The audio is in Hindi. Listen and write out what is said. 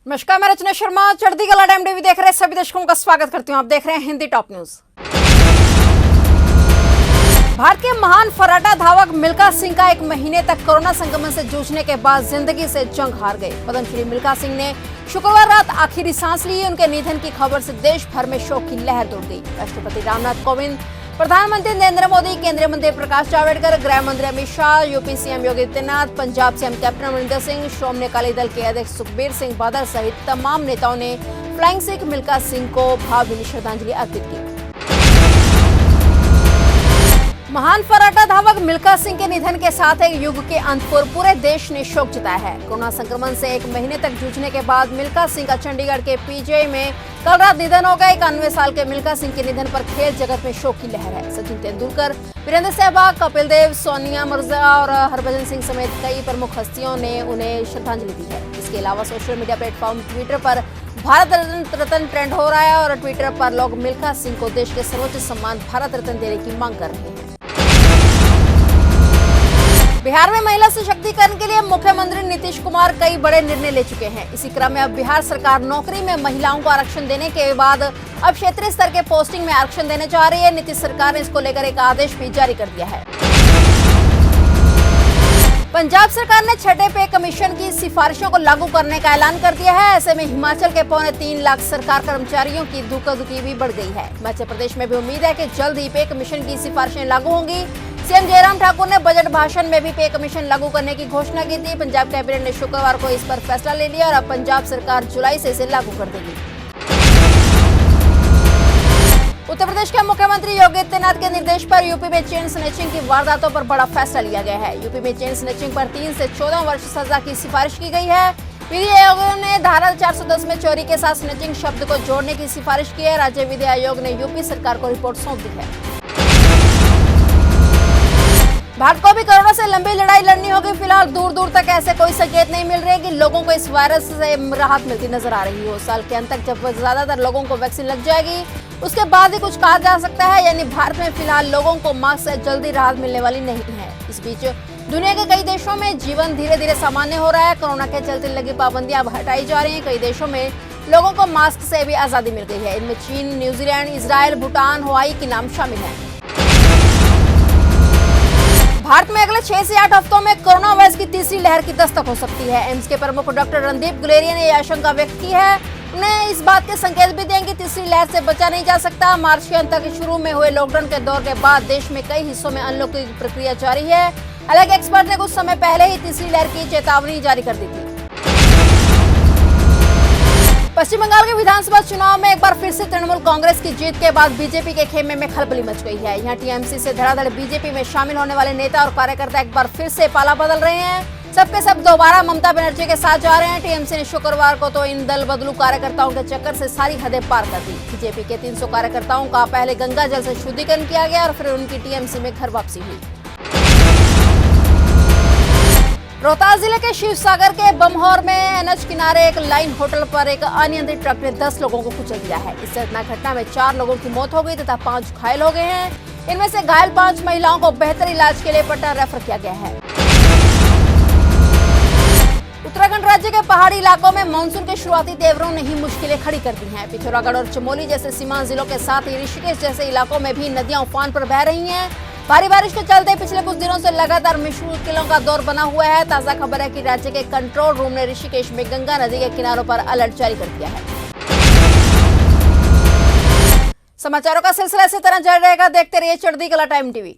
नमस्कार, मैं रचना शर्मा चढ़ती कला टाइम टीवी देख रहे सभी दर्शकों का स्वागत करती हूं। आप देख रहे हैं हिंदी टॉप न्यूज। भारत के महान फर्राटा धावक मिल्खा सिंह का एक महीने तक कोरोना संक्रमण से जूझने के बाद जिंदगी से जंग हार गए। पद्मश्री मिल्खा सिंह ने शुक्रवार रात आखिरी सांस ली। उनके निधन की खबर से देश भर में शोक की लहर दौड़ गई। राष्ट्रपति रामनाथ कोविंद, प्रधानमंत्री नरेंद्र मोदी, केंद्रीय मंत्री प्रकाश जावड़ेकर, गृह मंत्री Amit Shah, UP CM Yogi Adityanath, Punjab CM captain Amarinder Singh, श्रोमणी अकाली दल के अध्यक्ष सुखबीर सिंह बादल सहित तमाम नेताओं ने फ्लाइंग सिख मिल्खा सिंह को भावभीनी श्रद्धांजलि अर्पित की। महान फर्राटा धावक मिल्खा सिंह के निधन के साथ एक युग के अंत पर पूरे देश ने शोक जताया है। कोरोना संक्रमण से एक महीने तक जूझने के बाद मिल्खा सिंह का चंडीगढ़ के पीजीआई में कल रात निधन हो गया। 91 साल के मिल्खा सिंह के निधन पर खेल जगत में शोक की लहर है। सचिन तेंदुलकर, वीरेंद्र सहवाग, कपिल देव, सोनिया मिर्जा और हरभजन सिंह समेत कई प्रमुख हस्तियों ने उन्हें श्रद्धांजलि दी है। इसके अलावा सोशल मीडिया प्लेटफॉर्म ट्विटर पर भारत रत्न ट्रेंड हो रहा है और ट्विटर पर लोग मिल्खा सिंह को देश के सर्वोच्च सम्मान भारत रत्न देने की मांग कर रहे हैं। बिहार में महिला सशक्तिकरण के लिए मुख्यमंत्री नीतीश कुमार कई बड़े निर्णय ले चुके हैं। इसी क्रम में अब बिहार सरकार नौकरी में महिलाओं को आरक्षण देने के बाद अब क्षेत्रीय स्तर के पोस्टिंग में आरक्षण देने जा रही है। नीतीश सरकार ने इसको लेकर एक आदेश भी जारी कर दिया है। पंजाब सरकार ने छठे पे कमीशन की सिफारिशों को लागू करने का ऐलान कर दिया है। ऐसे में हिमाचल के 3.25 लाख सरकार कर्मचारियों की धुआंधार भी बढ़ गई है। हिमाचल प्रदेश में भी उम्मीद है कि जल्द ही पे कमीशन की सिफारिशें लागू होंगी। सीएम जयराम ठाकुर ने बजट भाषण में भी पे कमीशन लागू करने की घोषणा की थी। पंजाब कैबिनेट ने शुक्रवार को इस पर फैसला ले लिया और अब पंजाब सरकार जुलाई से इसे लागू कर देगी। उत्तर प्रदेश के मुख्यमंत्री योगी आदित्यनाथ के निर्देश पर यूपी में चेन स्नैचिंग की वारदातों पर बड़ा फैसला लिया गया है। यूपी में चेन स्नैचिंग पर 3 से 14 वर्ष सजा की सिफारिश की गई है। विधि आयोग ने धारा 410 में चोरी के साथ स्नैचिंग शब्द को जोड़ने की सिफारिश की है। राज्य विधि आयोग ने यूपी सरकार को रिपोर्ट सौंप दी है। भारत को भी कोरोना से लंबी लड़ाई लड़नी होगी। फिलहाल दूर दूर तक ऐसे कोई संकेत नहीं मिल रहे कि लोगों को इस वायरस से राहत मिलती नजर आ रही हो। साल के अंत तक जब ज्यादातर लोगों को वैक्सीन लग जाएगी उसके बाद ही कुछ कहा जा सकता है। यानी भारत में फिलहाल लोगों को मास्क से जल्दी राहत मिलने वाली नहीं है। इस बीच दुनिया के कई देशों में जीवन धीरे धीरे सामान्य हो रहा है। कोरोना के चलते लगी पाबंदियां अब हटाई जा रही हैं। कई देशों में लोगों को मास्क से भी आजादी मिल गई है। इनमें चीन, न्यूजीलैंड, इजराइल, भूटान, हवाई के नाम शामिल हैं। भारत में अगले 6 से 8 हफ्तों में कोरोना वायरस की तीसरी लहर की दस्तक हो सकती है। एम्स के प्रमुख डॉक्टर रणदीप गुलेरिया ने यह आशंका व्यक्त की है। उन्हें इस बात के संकेत भी दिए कि तीसरी लहर से बचा नहीं जा सकता। मार्च के अंत तक शुरू में हुए लॉकडाउन के दौर के बाद देश में कई हिस्सों में अनलॉक की प्रक्रिया जारी है। हालांकि एक्सपर्ट ने कुछ समय पहले ही तीसरी लहर की चेतावनी जारी कर दी थी। पश्चिम बंगाल के विधानसभा चुनाव में एक बार फिर से तृणमूल कांग्रेस की जीत के बाद बीजेपी के खेमे में खलबली मच गई है। यहाँ टीएमसी से धड़ाधड़ बीजेपी में शामिल होने वाले नेता और कार्यकर्ता एक बार फिर से पाला बदल रहे हैं। सबके सब दोबारा ममता बनर्जी के साथ जा रहे हैं। टीएमसी ने शुक्रवार को तो इन दल बदलू कार्यकर्ताओं के चक्कर से सारी हदें पार कर दी। बीजेपी के 300 कार्यकर्ताओं का पहले गंगा जल से शुद्धिकरण किया गया और फिर उनकी टीएमसी में घर वापसी हुई। रोहतास जिले के शिवसागर के बमहौर में एनएच किनारे एक लाइन होटल पर एक अनियंत्रित ट्रक ने 10 लोगों को कुचल दिया है। इस घटना में 4 लोगों की मौत हो गई तथा 5 घायल हो गए हैं। इनमें से घायल 5 महिलाओं को बेहतर इलाज के लिए पटना रेफर किया गया है। उत्तराखंड राज्य के पहाड़ी इलाकों में मानसून के शुरुआती तेवरों ने ही मुश्किलें खड़ी कर दी हैं। पिथौरागढ़ और चमोली जैसे सीमांत जिलों के साथ ही ऋषिकेश जैसे इलाकों में भी नदियां उफान पर बह रही हैं। भारी बारिश के चलते पिछले कुछ दिनों से लगातार मुश्किलों का दौर बना हुआ है। ताजा खबर है कि राज्य के कंट्रोल रूम ने ऋषिकेश में गंगा नदी के किनारों पर अलर्ट जारी कर दिया है। समाचारों का सिलसिला इसी तरह जारी रहेगा। देखते रहिए चढ़ती कला टाइम टीवी।